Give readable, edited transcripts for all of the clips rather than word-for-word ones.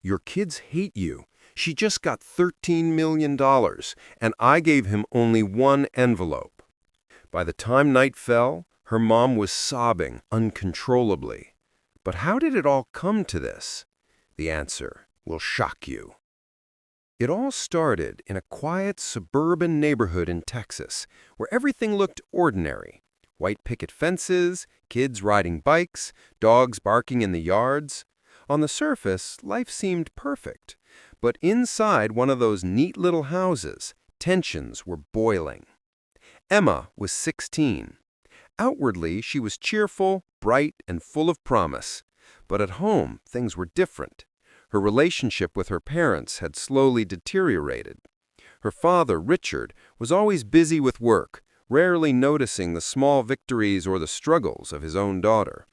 "Your kids hate you. She just got $13 million, and I gave him only one envelope." By the time night fell, her mom was sobbing uncontrollably. But how did it all come to this? The answer will shock you. It all started in a quiet suburban neighborhood in Texas, where everything looked ordinary. White picket fences, kids riding bikes, dogs barking in the yards. On the surface, life seemed perfect. But inside one of those neat little houses, tensions were boiling. Emma was 16. Outwardly, she was cheerful, bright, and full of promise. But at home, things were different. Her relationship with her parents had slowly deteriorated. Her father, Richard, was always busy with work, rarely noticing the small victories or the struggles of his own daughter.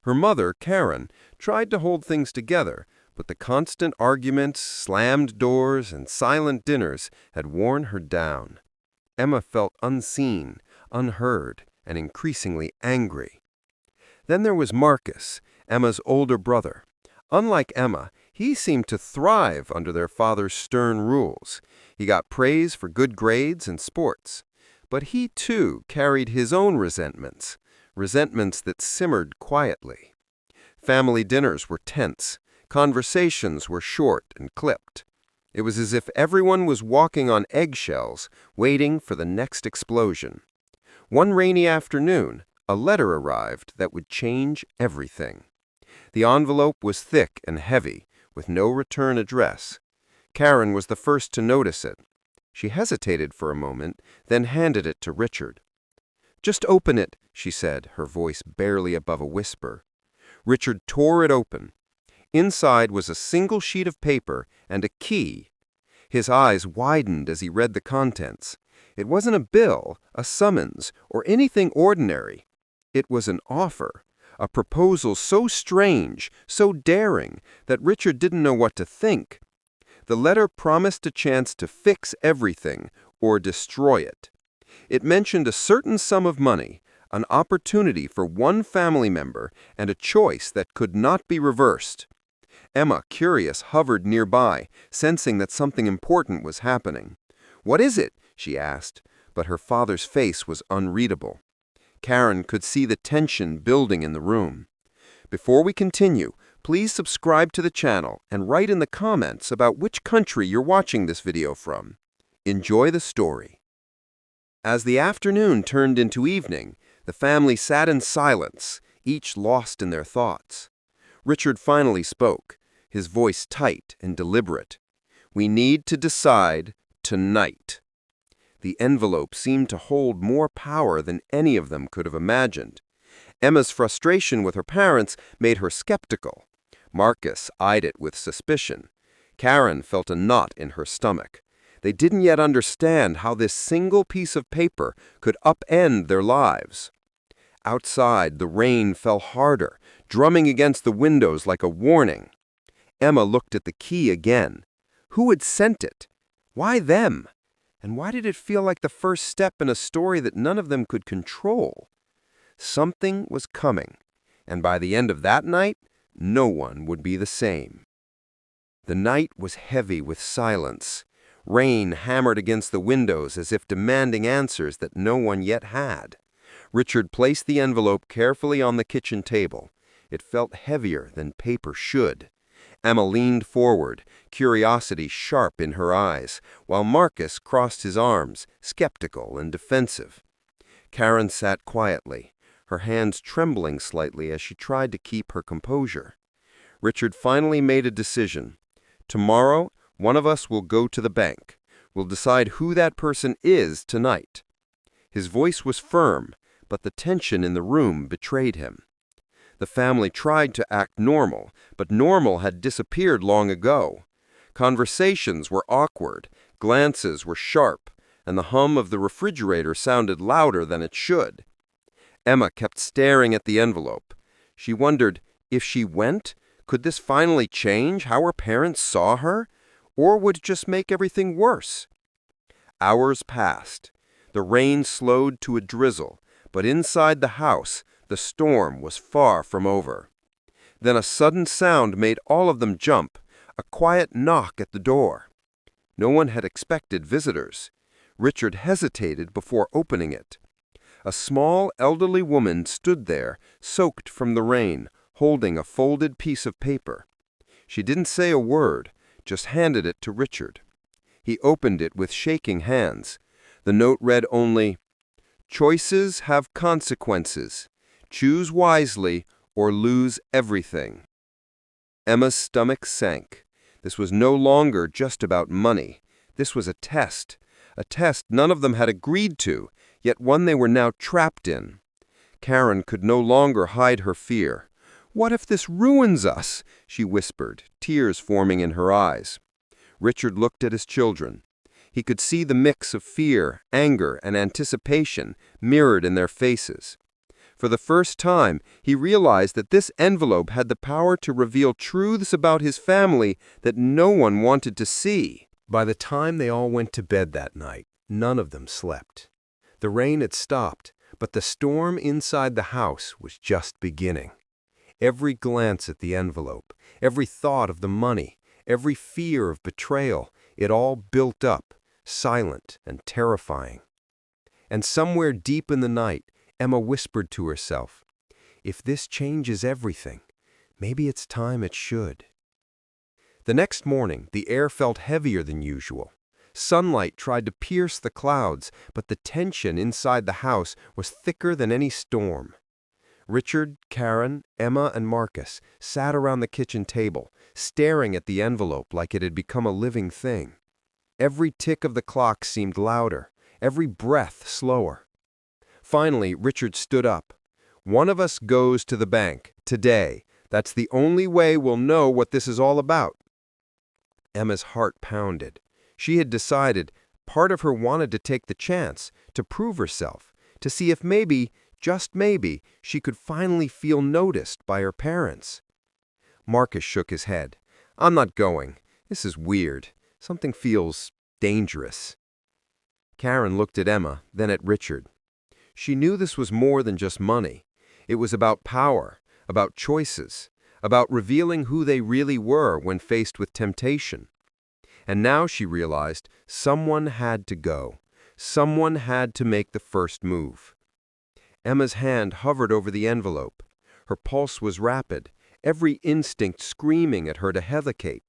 Her mother, Karen, tried to hold things together, but the constant arguments, slammed doors, and silent dinners had worn her down. Emma felt unseen, unheard, and increasingly angry. Then there was Marcus, Emma's older brother. Unlike Emma, he seemed to thrive under their father's stern rules. He got praise for good grades and sports. But he, too, carried his own resentments that simmered quietly. Family dinners were tense. Conversations were short and clipped. It was as if everyone was walking on eggshells, waiting for the next explosion. One rainy afternoon, a letter arrived that would change everything. The envelope was thick and heavy, with no return address. Karen was the first to notice it. She hesitated for a moment, then handed it to Richard. "Just open it," she said, her voice barely above a whisper. Richard tore it open. Inside was a single sheet of paper and a key. His eyes widened as he read the contents. It wasn't a bill, a summons, or anything ordinary. It was an offer, a proposal so strange, so daring, that Richard didn't know what to think. The letter promised a chance to fix everything or destroy it. It mentioned a certain sum of money, an opportunity for one family member, and a choice that could not be reversed. Emma, curious, hovered nearby, sensing that something important was happening. "What is it?" she asked, but her father's face was unreadable. Karen could see the tension building in the room. Before we continue, please subscribe to the channel and write in the comments about which country you're watching this video from. Enjoy the story. As the afternoon turned into evening, the family sat in silence, each lost in their thoughts. Richard finally spoke, his voice tight and deliberate. "We need to decide tonight." The envelope seemed to hold more power than any of them could have imagined. Emma's frustration with her parents made her skeptical. Marcus eyed it with suspicion. Karen felt a knot in her stomach. They didn't yet understand how this single piece of paper could upend their lives. Outside, the rain fell harder, drumming against the windows like a warning. Emma looked at the key again. Who had sent it? Why them? And why did it feel like the first step in a story that none of them could control? Something was coming, and by the end of that night, no one would be the same. The night was heavy with silence. Rain hammered against the windows as if demanding answers that no one yet had. Richard placed the envelope carefully on the kitchen table. It felt heavier than paper should. Emma leaned forward, curiosity sharp in her eyes, while Marcus crossed his arms, skeptical and defensive. Karen sat quietly, her hands trembling slightly as she tried to keep her composure. Richard finally made a decision. "Tomorrow, one of us will go to the bank. We'll decide who that person is tonight." His voice was firm, but the tension in the room betrayed him. The family tried to act normal, but normal had disappeared long ago. Conversations were awkward, glances were sharp, and the hum of the refrigerator sounded louder than it should. Emma kept staring at the envelope. She wondered, if she went, could this finally change how her parents saw her, or would it just make everything worse? Hours passed. The rain slowed to a drizzle, but inside the house, the storm was far from over. Then a sudden sound made all of them jump, A quiet knock at the door. No one had expected visitors. Richard hesitated before opening it. A small, elderly woman stood there, soaked from the rain, holding a folded piece of paper. She didn't say a word, just handed it to Richard. He opened it with shaking hands. The note read only, "Choices have consequences. Choose wisely or lose everything." Emma's stomach sank. This was no longer just about money. This was a test none of them had agreed to, yet one they were now trapped in. Karen could no longer hide her fear. "What if this ruins us?" she whispered, tears forming in her eyes. Richard looked at his children. He could see the mix of fear, anger, and anticipation mirrored in their faces. For the first time, he realized that this envelope had the power to reveal truths about his family that no one wanted to see. By the time they all went to bed that night, none of them slept. The rain had stopped, but the storm inside the house was just beginning. Every glance at the envelope, every thought of the money, every fear of betrayal, it all built up, silent and terrifying. And somewhere deep in the night, Emma whispered to herself, "If this changes everything, maybe it's time it should." The next morning, the air felt heavier than usual. Sunlight tried to pierce the clouds, but the tension inside the house was thicker than any storm. Richard, Karen, Emma, and Marcus sat around the kitchen table, staring at the envelope like it had become a living thing. Every tick of the clock seemed louder, every breath slower. Finally, Richard stood up. "One of us goes to the bank, today. That's the only way we'll know what this is all about." Emma's heart pounded. She had decided part of her wanted to take the chance, to prove herself, to see if maybe, just maybe, she could finally feel noticed by her parents. Marcus shook his head. "I'm not going. This is weird. Something feels dangerous." Karen looked at Emma, then at Richard. She knew this was more than just money. It was about power, about choices, about revealing who they really were when faced with temptation. And now she realized someone had to go. Someone had to make the first move. Emma's hand hovered over the envelope. Her pulse was rapid, every instinct screaming at her to hesitate.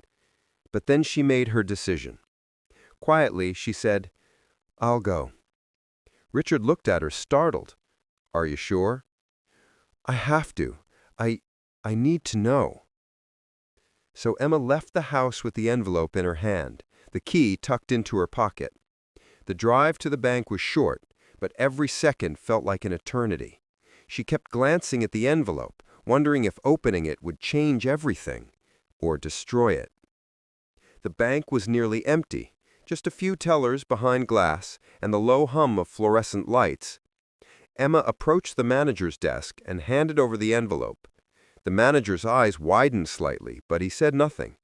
But then she made her decision. Quietly, she said, "I'll go." Richard looked at her, startled. "Are you sure?" "I have to. I need to know." So Emma left the house with the envelope in her hand, the key tucked into her pocket. The drive to the bank was short, but every second felt like an eternity. She kept glancing at the envelope, wondering if opening it would change everything or destroy it. The bank was nearly empty, just a few tellers behind glass and the low hum of fluorescent lights. Emma approached the manager's desk and handed over the envelope. The manager's eyes widened slightly, but he said nothing.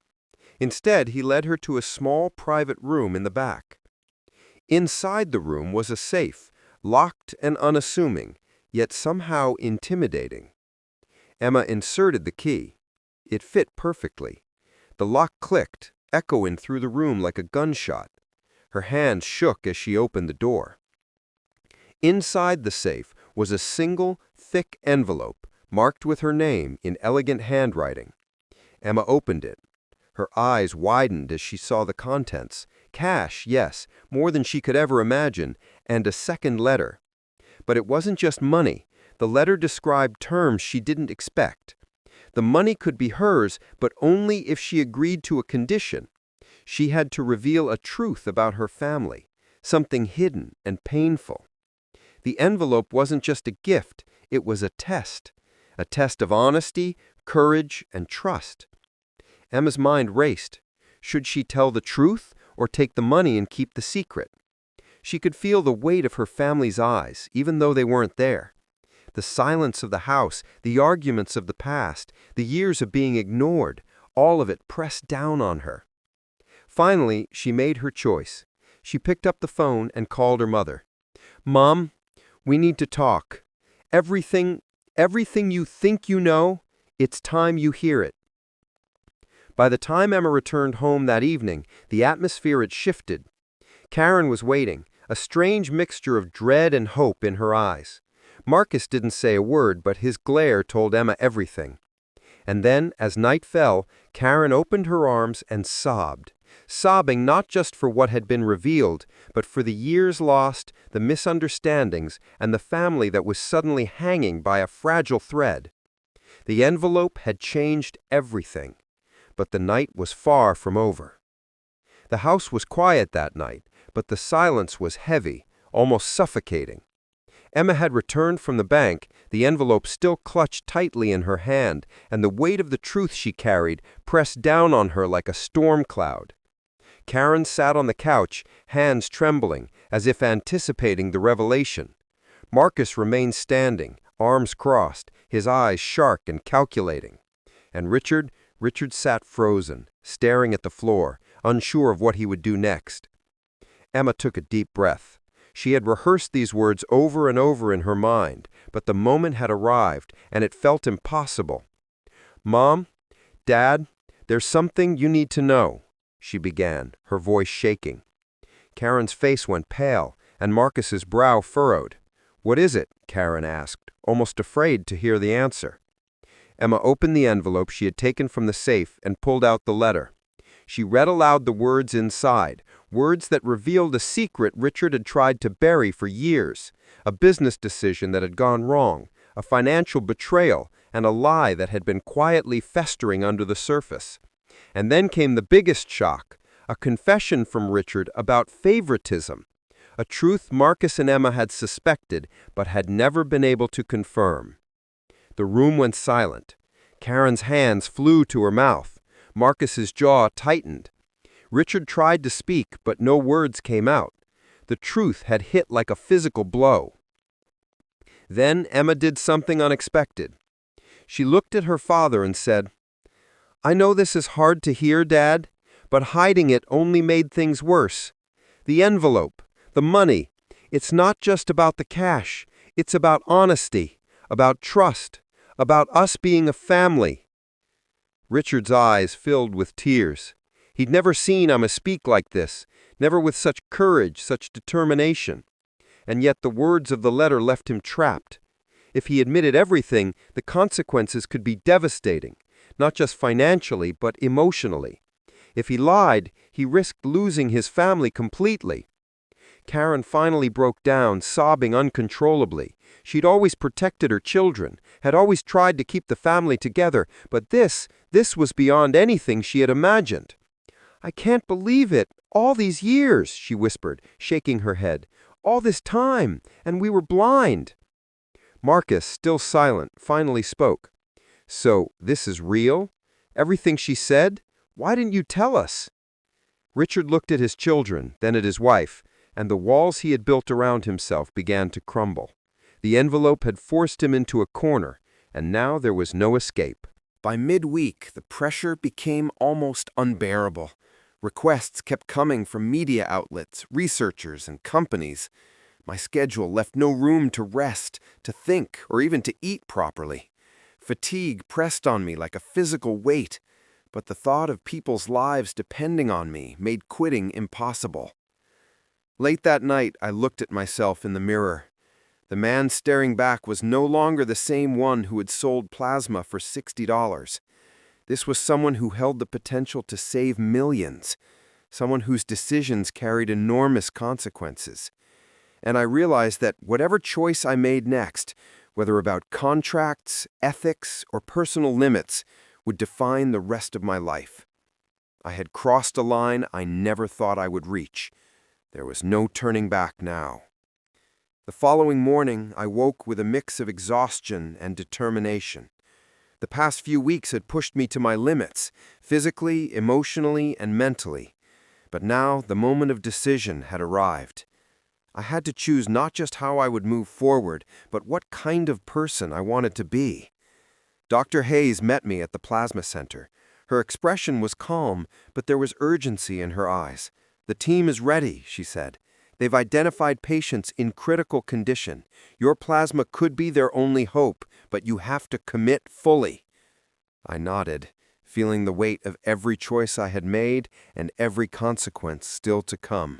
Instead, he led her to a small private room in the back. Inside the room was a safe, locked and unassuming, yet somehow intimidating. Emma inserted the key. It fit perfectly. The lock clicked, echoing through the room like a gunshot. Her hand shook as she opened the door. Inside the safe was a single, thick envelope, marked with her name in elegant handwriting. Emma opened it. Her eyes widened as she saw the contents. Cash, yes, more than she could ever imagine, and a second letter. But it wasn't just money. The letter described terms she didn't expect. The money could be hers, but only if she agreed to a condition. She had to reveal a truth about her family, something hidden and painful. The envelope wasn't just a gift, it was a test of honesty, courage, and trust. Emma's mind raced. Should she tell the truth or take the money and keep the secret? She could feel the weight of her family's eyes, even though they weren't there. The silence of the house, the arguments of the past, the years of being ignored, all of it pressed down on her. Finally, she made her choice. She picked up the phone and called her mother. "Mom, we need to talk. Everything you think you know, it's time you hear it." By the time Emma returned home that evening, the atmosphere had shifted. Karen was waiting, a strange mixture of dread and hope in her eyes. Marcus didn't say a word, but his glare told Emma everything. And then, as night fell, Karen opened her arms and sobbed. Sobbing not just for what had been revealed, but for the years lost, the misunderstandings, and the family that was suddenly hanging by a fragile thread. The envelope had changed everything, but the night was far from over. The house was quiet that night, but the silence was heavy, almost suffocating. Emma had returned from the bank, the envelope still clutched tightly in her hand, and the weight of the truth she carried pressed down on her like a storm cloud. Karen sat on the couch, hands trembling, as if anticipating the revelation. Marcus remained standing, arms crossed, his eyes sharp and calculating. And Richard sat frozen, staring at the floor, unsure of what he would do next. Emma took a deep breath. She had rehearsed these words over and over in her mind, but the moment had arrived, and it felt impossible. "Mom, Dad, there's something you need to know," she began, her voice shaking. Karen's face went pale, and Marcus's brow furrowed. "What is it?" Karen asked, almost afraid to hear the answer. Emma opened the envelope she had taken from the safe and pulled out the letter. She read aloud the words inside, words that revealed a secret Richard had tried to bury for years, a business decision that had gone wrong, a financial betrayal, and a lie that had been quietly festering under the surface. And then came the biggest shock, a confession from Richard about favoritism, a truth Marcus and Emma had suspected but had never been able to confirm. The room went silent. Karen's hands flew to her mouth. Marcus's jaw tightened. Richard tried to speak, but no words came out. The truth had hit like a physical blow. Then Emma did something unexpected. She looked at her father and said, "I know this is hard to hear, Dad, but hiding it only made things worse. The envelope, the money, it's not just about the cash. It's about honesty, about trust, about us being a family." Richard's eyes filled with tears. He'd never seen Emma speak like this, never with such courage, such determination. And yet the words of the letter left him trapped. If he admitted everything, the consequences could be devastating, not just financially, but emotionally. If he lied, he risked losing his family completely. Karen finally broke down, sobbing uncontrollably. She'd always protected her children, had always tried to keep the family together, but this was beyond anything she had imagined. "I can't believe it. All these years," she whispered, shaking her head. "All this time, and we were blind." Marcus, still silent, finally spoke. "So, this is real? Everything she said? Why didn't you tell us?" Richard looked at his children, then at his wife, and the walls he had built around himself began to crumble. The envelope had forced him into a corner, and now there was no escape. By midweek, the pressure became almost unbearable. Requests kept coming from media outlets, researchers, and companies. My schedule left no room to rest, to think, or even to eat properly. Fatigue pressed on me like a physical weight, but the thought of people's lives depending on me made quitting impossible. Late that night, I looked at myself in the mirror. The man staring back was no longer the same one who had sold plasma for $60. This was someone who held the potential to save millions, someone whose decisions carried enormous consequences. And I realized that whatever choice I made next, whether about contracts, ethics, or personal limits, would define the rest of my life. I had crossed a line I never thought I would reach. There was no turning back now. The following morning, I woke with a mix of exhaustion and determination. The past few weeks had pushed me to my limits, physically, emotionally, and mentally. But now the moment of decision had arrived. I had to choose not just how I would move forward, but what kind of person I wanted to be. Dr. Hayes met me at the plasma center. Her expression was calm, but there was urgency in her eyes. "The team is ready," she said. "They've identified patients in critical condition. Your plasma could be their only hope, but you have to commit fully." I nodded, feeling the weight of every choice I had made and every consequence still to come.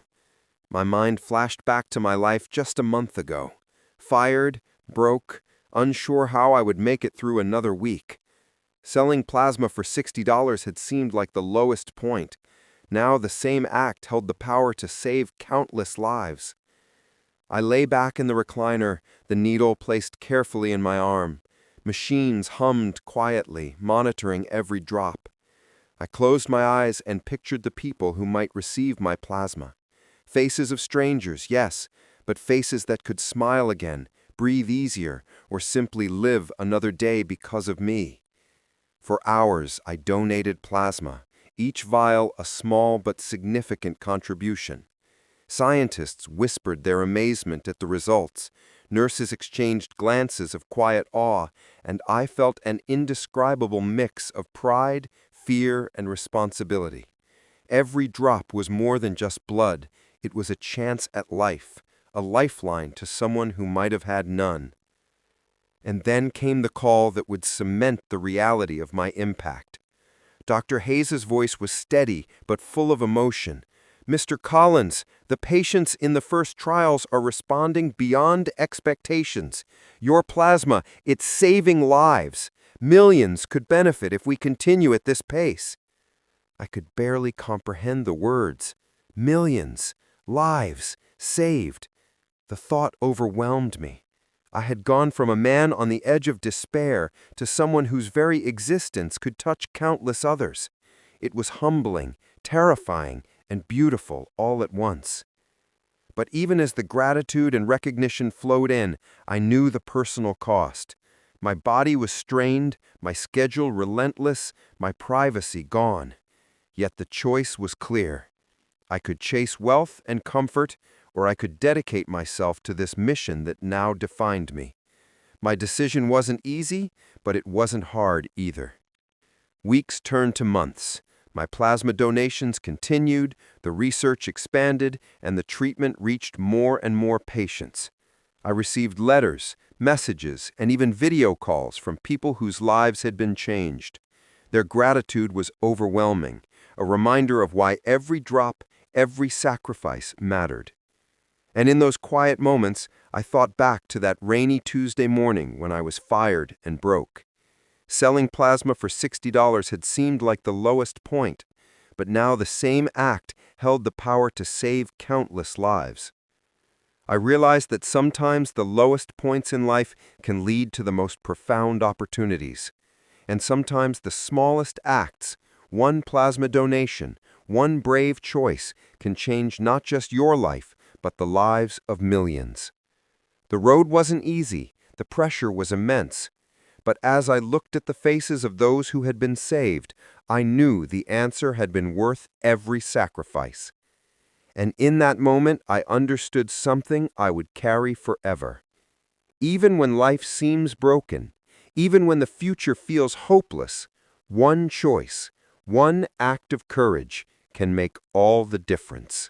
My mind flashed back to my life just a month ago. Fired, broke, unsure how I would make it through another week. Selling plasma for $60 had seemed like the lowest point. Now the same act held the power to save countless lives. I lay back in the recliner, the needle placed carefully in my arm. Machines hummed quietly, monitoring every drop. I closed my eyes and pictured the people who might receive my plasma. Faces of strangers, yes, but faces that could smile again, breathe easier, or simply live another day because of me. For hours, I donated plasma, each vial a small but significant contribution. Scientists whispered their amazement at the results. Nurses exchanged glances of quiet awe, and I felt an indescribable mix of pride, fear, and responsibility. Every drop was more than just blood. It was a chance at life, a lifeline to someone who might have had none. And then came the call that would cement the reality of my impact. Dr. Hayes's voice was steady but full of emotion. "Mr. Collins, the patients in the first trials are responding beyond expectations. Your plasma, it's saving lives. Millions could benefit if we continue at this pace." I could barely comprehend the words. Millions, lives, saved. The thought overwhelmed me. I had gone from a man on the edge of despair to someone whose very existence could touch countless others. It was humbling, terrifying, and beautiful all at once. But even as the gratitude and recognition flowed in, I knew the personal cost. My body was strained, my schedule relentless, my privacy gone. Yet the choice was clear. I could chase wealth and comfort, or I could dedicate myself to this mission that now defined me. My decision wasn't easy, but it wasn't hard either. Weeks turned to months. My plasma donations continued, the research expanded, and the treatment reached more and more patients. I received letters, messages, and even video calls from people whose lives had been changed. Their gratitude was overwhelming, a reminder of why every drop, every sacrifice mattered. And in those quiet moments, I thought back to that rainy Tuesday morning when I was fired and broke. Selling plasma for $60 had seemed like the lowest point, but now the same act held the power to save countless lives. I realized that sometimes the lowest points in life can lead to the most profound opportunities. And sometimes the smallest acts, one plasma donation, one brave choice, can change not just your life, but the lives of millions. The road wasn't easy, the pressure was immense. But as I looked at the faces of those who had been saved, I knew the answer had been worth every sacrifice. And in that moment, I understood something I would carry forever. Even when life seems broken, even when the future feels hopeless, one choice, one act of courage can make all the difference.